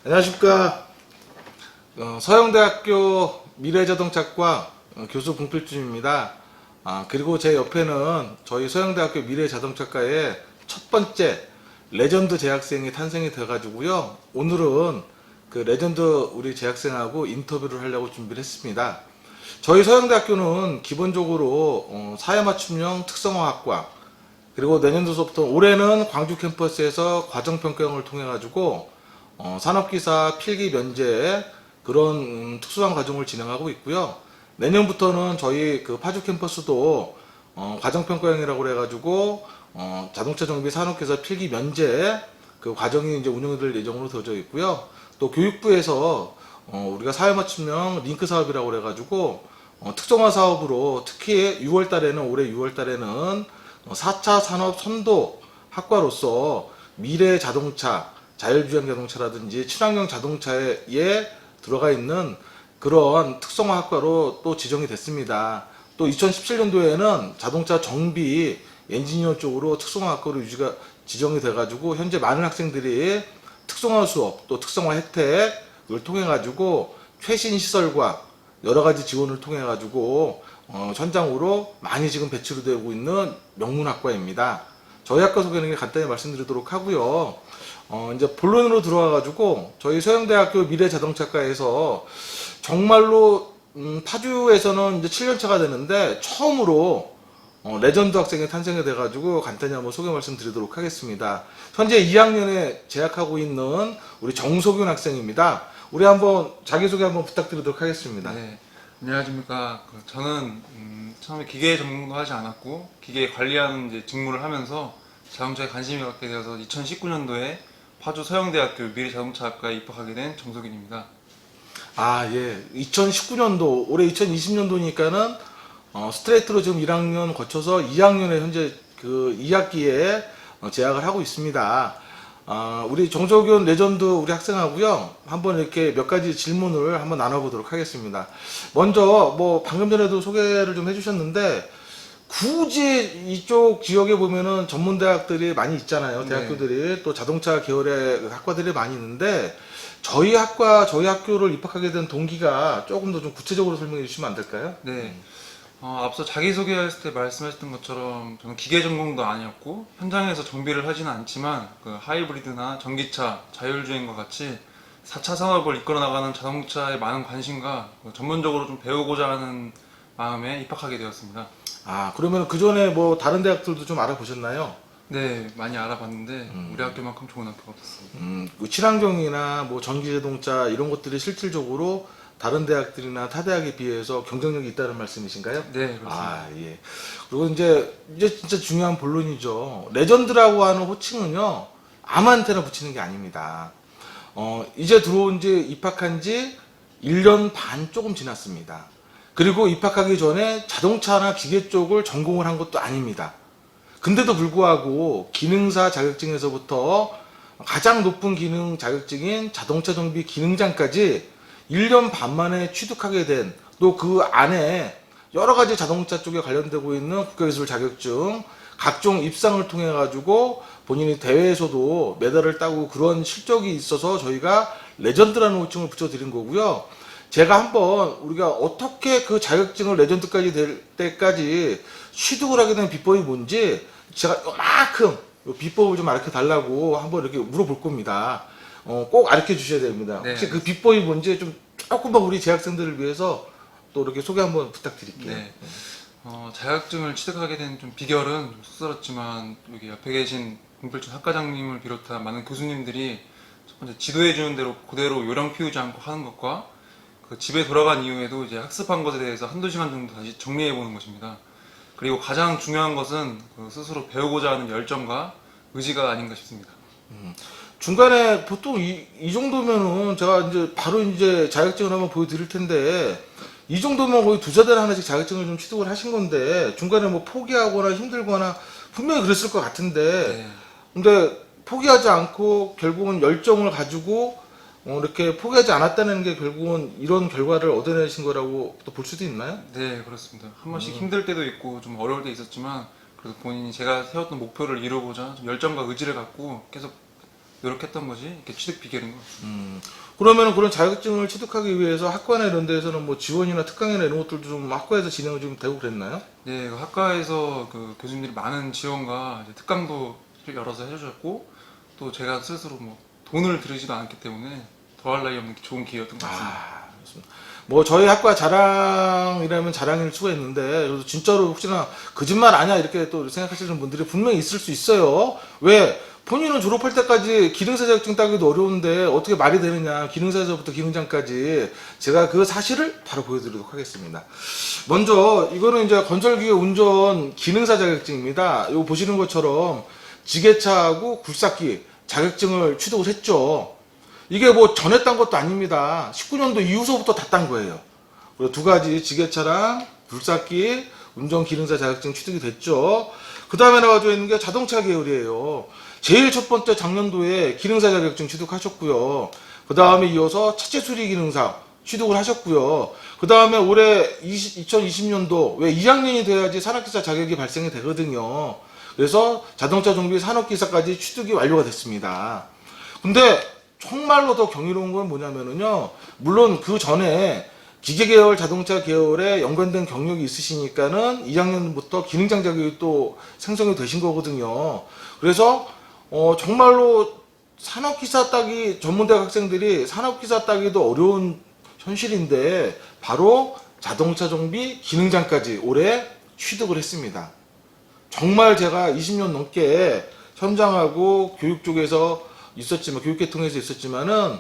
안녕하십니까. 서영대학교 미래자동차과 교수 봉필준입니다. 그리고 제 옆에는 저희 서영대학교 미래자동차과의 첫 번째 레전드 재학생이 탄생이 돼가지고요. 오늘은 그 레전드 우리 재학생하고 인터뷰를 하려고 준비를 했습니다. 저희 서영대학교는 기본적으로 사회맞춤형 특성화학과, 그리고 내년도서부터 올해는 광주 캠퍼스에서 과정평가형을 통해 가지고 산업기사 필기 면제 그런 특수한 과정을 진행하고 있고요. 내년부터는 저희 그 파주 캠퍼스도 과정평가형이라고 해가지고 자동차 정비 산업기사 필기 면제 그 과정이 이제 운영될 예정으로 되어져 있고요. 또 교육부에서 우리가 사회맞춤형 링크 사업이라고 해가지고 특성화 사업으로 특히 6월 달에는 올해 6월 달에는 4차 산업 선도 학과로서 미래 자동차, 자율주행 자동차라든지 친환경 자동차에 들어가 있는 그런 특성화 학과로 또 지정이 됐습니다. 또 2017년도에는 자동차 정비 엔지니어 쪽으로 특성화 학과로 지정이 돼가지고 현재 많은 학생들이 특성화 수업 또 특성화 혜택을 통해 가지고 최신 시설과 여러 가지 지원을 통해 가지고 현장으로 많이 지금 배출이 되고 있는 명문학과입니다. 저희 학과 소개는 간단히 말씀드리도록 하고요. 이제 본론으로 들어와 가지고 저희 서영대학교 미래자동차과에서 정말로 파주에서는 이제 7년차가 되는데 처음으로 레전드 학생이 탄생이 돼가지고 간단히 한번 소개 말씀드리도록 하겠습니다. 현재 2학년에 재학하고 있는 우리 정석윤 학생입니다. 우리 한번 자기소개 한번 부탁드리도록 하겠습니다. 네, 안녕하십니까. 저는 처음에 기계 전공도 하지 않았고 기계 관리하는 이제 직무를 하면서 자동차에 관심이 갖게 되어서 2019년도에 파주 서영대학교 미래자동차학과에 입학하게 된 정석윤입니다. 예. 2019년도, 올해 2020년도니까는 스트레이트로 지금 1학년 거쳐서 2학년에 현재 그 2학기에 재학을 하고 있습니다. 우리 정석윤 레전드 우리 학생하고요. 한번 이렇게 몇 가지 질문을 한번 나눠보도록 하겠습니다. 먼저 뭐 방금 전에도 소개를 좀 해주셨는데 굳이 이쪽 지역에 보면은 전문대학들이 많이 있잖아요. 대학교들이 또 자동차 계열의 학과들이 많이 있는데 저희 학교를 입학하게 된 동기가 조금 더 좀 구체적으로 설명해 주시면 안 될까요? 네, 앞서 자기소개했을 때 말씀하셨던 것처럼 저는 기계 전공도 아니었고 현장에서 정비를 하지는 않지만 그 하이브리드나 전기차, 자율주행과 같이 4차 산업을 이끌어 나가는 자동차에 많은 관심과 전문적으로 좀 배우고자 하는 마음에 입학하게 되었습니다. 그러면 그 전에 뭐 다른 대학들도 좀 알아보셨나요? 네, 많이 알아봤는데 우리 학교만큼 좋은 학교가 없었습니다. 그 친환경이나 뭐 전기자동차 이런 것들이 실질적으로 다른 대학들이나 타 대학에 비해서 경쟁력이 있다는 말씀이신가요? 네, 그렇습니다. 예. 그리고 이제 진짜 중요한 본론이죠. 레전드라고 하는 호칭은요, 아무한테나 붙이는 게 아닙니다. 이제 입학한 지 1년 반 조금 지났습니다. 그리고 입학하기 전에 자동차나 기계 쪽을 전공을 한 것도 아닙니다. 근데도 불구하고 기능사 자격증에서부터 가장 높은 기능 자격증인 자동차 정비 기능장까지 1년 반 만에 취득하게 된, 또 그 안에 여러 가지 자동차 쪽에 관련되고 있는 국가기술 자격증, 각종 입상을 통해 가지고 본인이 대회에서도 메달을 따고 그런 실적이 있어서 저희가 레전드라는 호칭을 붙여드린 거고요. 제가 한번 우리가 어떻게 그 자격증을 레전드까지 될 때까지 취득을 하게 된 비법이 뭔지 제가 요만큼 비법을 좀 알려 달라고 한번 이렇게 물어볼 겁니다. 꼭 알려 주셔야 됩니다. 네. 혹시 그 비법이 뭔지 좀 조금만 우리 재학생들을 위해서 또 이렇게 소개 한번 부탁드릴게요. 네. 자격증을 취득하게 된 좀 비결은 좀 쑥스럽지만 여기 옆에 계신 공필준 학과장님을 비롯한 많은 교수님들이 첫 번째 지도해 주는 대로 그대로 요령 피우지 않고 하는 것과 그 집에 돌아간 이후에도 이제 학습한 것에 대해서 한두 시간 정도 다시 정리해 보는 것입니다. 그리고 가장 중요한 것은 그 스스로 배우고자 하는 열정과 의지가 아닌가 싶습니다. 중간에 보통 이 정도면은 제가 이제 바로 이제 자격증을 한번 보여드릴 텐데 이 정도면 거의 두세 달 하나씩 자격증을 좀 취득을 하신 건데 중간에 뭐 포기하거나 힘들거나 분명히 그랬을 것 같은데 네. 근데 포기하지 않고 결국은 열정을 가지고 이렇게 포기하지 않았다는 게 결국은 이런 결과를 얻어내신 거라고 또 볼 수도 있나요? 네, 그렇습니다. 한 번씩 힘들 때도 있고 좀 어려울 때 있었지만 그래도 본인이 제가 세웠던 목표를 이루고자 좀 열정과 의지를 갖고 계속 노력했던 거지 이렇게 취득 비결인 것 같습니다. 그러면 그런 자격증을 취득하기 위해서 학과나 이런 데에서는 뭐 지원이나 특강이나 이런 것들도 좀 학과에서 진행을 좀 되고 그랬나요? 네, 그 학과에서 그 교수님들이 많은 지원과 이제 특강도 열어서 해주셨고 또 제가 스스로 뭐 돈을 들이지도 않았기 때문에 더할 나위 없는 좋은 기회였던 것 같습니다. 그렇습니다. 뭐 저희 학과 자랑이라면 자랑일 수가 있는데 그래서 진짜로 혹시나 거짓말 아니야 이렇게 또 생각하시는 분들이 분명히 있을 수 있어요. 왜? 본인은 졸업할 때까지 기능사 자격증 따기도 어려운데 어떻게 말이 되느냐. 기능사에서부터 기능장까지 제가 그 사실을 바로 보여드리도록 하겠습니다. 먼저 이거는 이제 건설기계 운전 기능사 자격증입니다. 이거 보시는 것처럼 지게차하고 굴삭기 자격증을 취득을 했죠. 이게 뭐 전에 딴 것도 아닙니다. 19년도 이후서부터 다 딴 거예요. 그리고 두 가지 지게차랑 굴삭기 운전 기능사 자격증 취득이 됐죠. 그 다음에 나와져 있는 게 자동차 계열이에요. 제일 첫 번째 작년도에 기능사 자격증 취득하셨고요. 그 다음에 이어서 차체 수리 기능사 취득을 하셨고요. 그 다음에 올해 2020년도 왜 2학년이 돼야지 산업기사 자격이 발생이 되거든요. 그래서 자동차 정비 산업기사까지 취득이 완료가 됐습니다. 근데 정말로 더 경이로운 건 뭐냐면은요. 물론 그 전에 기계계열, 자동차 계열에 연관된 경력이 있으시니까는 2학년부터 기능장 자격이 또 생성이 되신 거거든요. 그래서 정말로 산업기사 따기 전문대 학생들이 산업기사 따기도 어려운 현실인데 바로 자동차 정비 기능장까지 올해 취득을 했습니다. 정말 제가 20년 넘게 현장하고 교육 쪽에서 있었지만 교육계통에서 있었지만은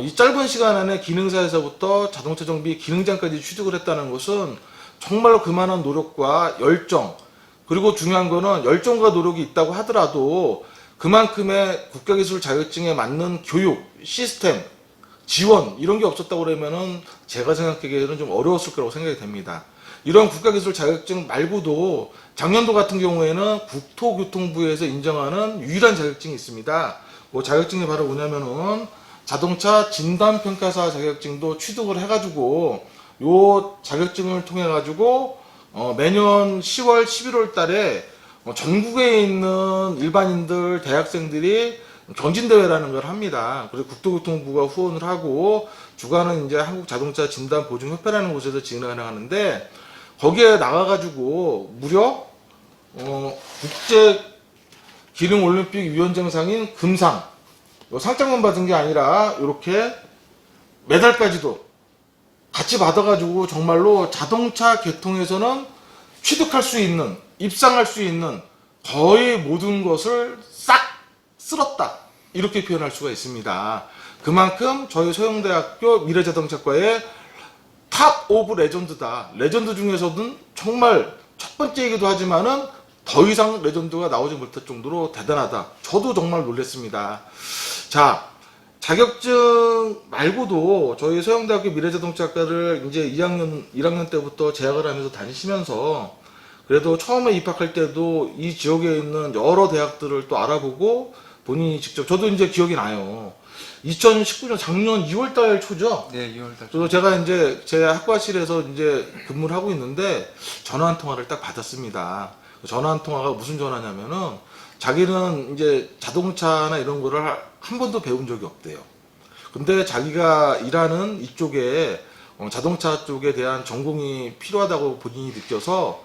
이 짧은 시간 안에 기능사에서부터 자동차 정비 기능장까지 취득을 했다는 것은 정말로 그만한 노력과 열정 그리고 중요한 거는 열정과 노력이 있다고 하더라도 그만큼의 국가기술 자격증에 맞는 교육 시스템 지원 이런 게 없었다고 그러면은 제가 생각하기에는 좀 어려웠을 거라고 생각이 됩니다. 이런 국가기술 자격증 말고도 작년도 같은 경우에는 국토교통부에서 인정하는 유일한 자격증이 있습니다. 그 자격증이 바로 뭐냐면은 자동차 진단평가사 자격증도 취득을 해가지고 요 자격증을 통해 가지고 매년 10월 11월 달에 전국에 있는 일반인들 대학생들이 경진대회라는 걸 합니다. 그래서 국토교통부가 후원을 하고 주관은 이제 한국자동차 진단보증협회라는 곳에서 진행을 하는데 거기에 나가가지고 무려 국제 기능올림픽 위원장상인 금상 상장만 받은 게 아니라 이렇게 메달까지도 같이 받아가지고 정말로 자동차 계통에서는 취득할 수 있는 입상할 수 있는 거의 모든 것을 싹 쓸었다 이렇게 표현할 수가 있습니다. 그만큼 저희 소영대학교 미래자동차과의 탑 오브 레전드다. 레전드 중에서는 정말 첫 번째이기도 하지만은 더 이상 레전드가 나오지 못할 정도로 대단하다. 저도 정말 놀랐습니다. 자, 자격증 말고도 저희 소영대학교 미래자동차과를 이제 1학년 때부터 재학을 하면서 다니시면서 그래도 처음에 입학할 때도 이 지역에 있는 여러 대학들을 또 알아보고 본인이 직접 저도 이제 기억이 나요. 2019년 작년 2월달 초죠. 네, 2월달. 그래서 제가 이제 제 학과실에서 이제 근무를 하고 있는데 전화 한 통화를 딱 받았습니다. 전화 한 통화가 무슨 전화냐면은 자기는 이제 자동차나 이런 거를 한 번도 배운 적이 없대요. 근데 자기가 일하는 이쪽에 자동차 쪽에 대한 전공이 필요하다고 본인이 느껴서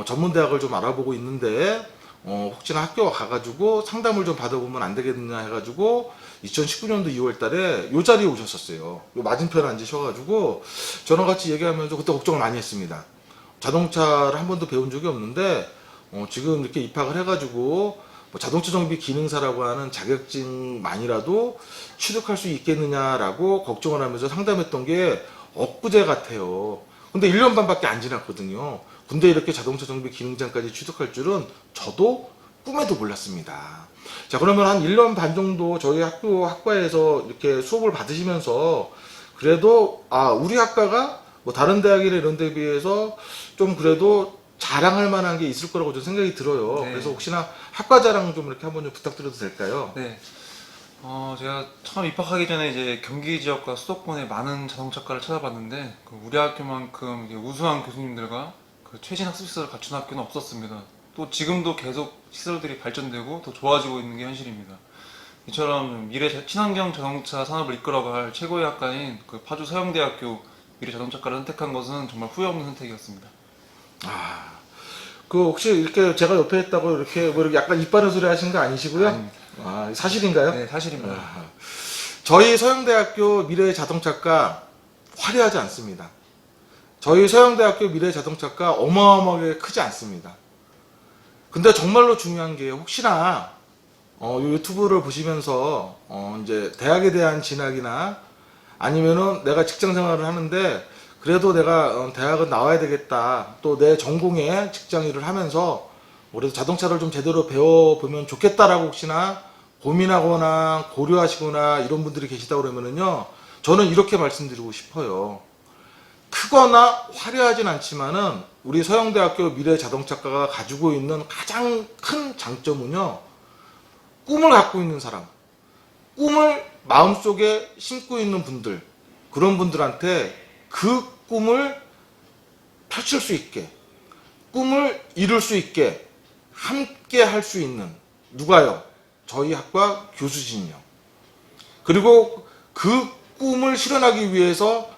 전문대학을 좀 알아보고 있는데 혹시나 학교 가가지고 상담을 좀 받아보면 안 되겠느냐 해가지고 2019년도 2월 달에 요 자리에 오셨었어요. 요 맞은편에 앉으셔가지고 저랑 같이 얘기하면서 그때 걱정을 많이 했습니다. 자동차를 한 번도 배운 적이 없는데 지금 이렇게 입학을 해가지고 뭐 자동차 정비 기능사라고 하는 자격증만이라도 취득할 수 있겠느냐라고 걱정을 하면서 상담했던 게 엊그제 같아요. 근데 1년 반밖에 안 지났거든요. 근데 이렇게 자동차 정비 기능장까지 취득할 줄은 저도 꿈에도 몰랐습니다. 자, 그러면 한 1년 반 정도 저희 학과에서 이렇게 수업을 받으시면서 그래도 우리 학과가 뭐 다른 대학이나 이런 데에 비해서 좀 그래도 자랑할 만한 게 있을 거라고 좀 생각이 들어요. 네. 그래서 혹시나 학과 자랑 좀 이렇게 한번 좀 부탁드려도 될까요? 네. 제가 처음 입학하기 전에 이제 경기 지역과 수도권의 많은 자동차과를 찾아봤는데 우리 학교만큼 이게 우수한 교수님들과 최신 학습 시설을 갖춘 학교는 없었습니다. 또 지금도 계속 시설들이 발전되고 더 좋아지고 있는 게 현실입니다. 이처럼 친환경 자동차 산업을 이끌어갈 최고의 학과인 그 파주 서영대학교 미래자동차과를 선택한 것은 정말 후회 없는 선택이었습니다. 그 혹시 이렇게 제가 옆에 있다고 이렇게 뭐 이렇게 약간 입 바른 소리 하신 거 아니시고요? 아닙니다. 사실인가요? 네, 사실입니다. 저희 서영대학교 미래자동차과 화려하지 않습니다. 저희 서영대학교 미래자동차과 어마어마하게 크지 않습니다. 근데 정말로 중요한 게 혹시나 요 유튜브를 보시면서 이제 대학에 대한 진학이나 아니면은 내가 직장 생활을 하는데 그래도 내가 대학은 나와야 되겠다. 또 내 전공에 직장 일을 하면서 그래도 자동차를 좀 제대로 배워보면 좋겠다라고 혹시나 고민하거나 고려하시거나 이런 분들이 계시다 그러면은요. 저는 이렇게 말씀드리고 싶어요. 크거나 화려하진 않지만은 우리 서영대학교 미래자동차과가 가지고 있는 가장 큰 장점은요. 꿈을 갖고 있는 사람, 꿈을 마음속에 심고 있는 분들, 그런 분들한테 그 꿈을 펼칠 수 있게, 꿈을 이룰 수 있게 함께 할 수 있는 누가요? 저희 학과 교수진이요. 그리고 그 꿈을 실현하기 위해서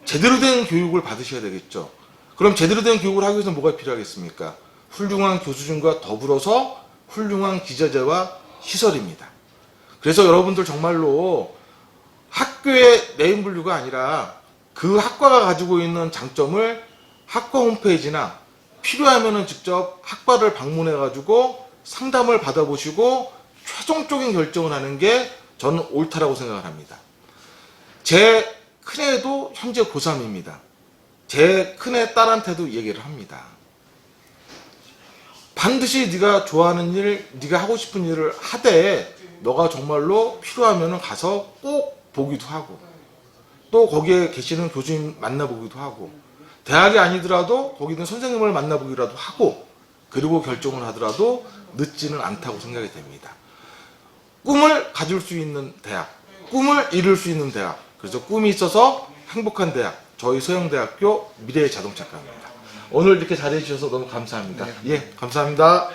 제대로 된 교육을 받으셔야 되겠죠. 그럼 제대로 된 교육을 하기 위해서 뭐가 필요하겠습니까? 훌륭한 교수진과 더불어서 훌륭한 기자재와 시설입니다. 그래서 여러분들 정말로 학교의 네임 분류가 아니라 그 학과가 가지고 있는 장점을 학과 홈페이지나 필요하면은 직접 학과를 방문해 가지고 상담을 받아보시고 최종적인 결정을 하는 게 저는 옳다라고 생각을 합니다. 제 큰애도 현재 고3입니다. 제 큰애 딸한테도 얘기를 합니다. 반드시 네가 좋아하는 일, 네가 하고 싶은 일을 하되 너가 정말로 필요하면 가서 꼭 보기도 하고 또 거기에 계시는 교수님 만나보기도 하고 대학이 아니더라도 거기 있는 선생님을 만나보기라도 하고 그리고 결정을 하더라도 늦지는 않다고 생각이 됩니다. 꿈을 가질 수 있는 대학, 꿈을 이룰 수 있는 대학, 그래서 꿈이 있어서 행복한 대학, 저희 서영대학교 미래자동차과입니다. 오늘 이렇게 잘해 주셔서 너무 감사합니다. 네, 예, 감사합니다.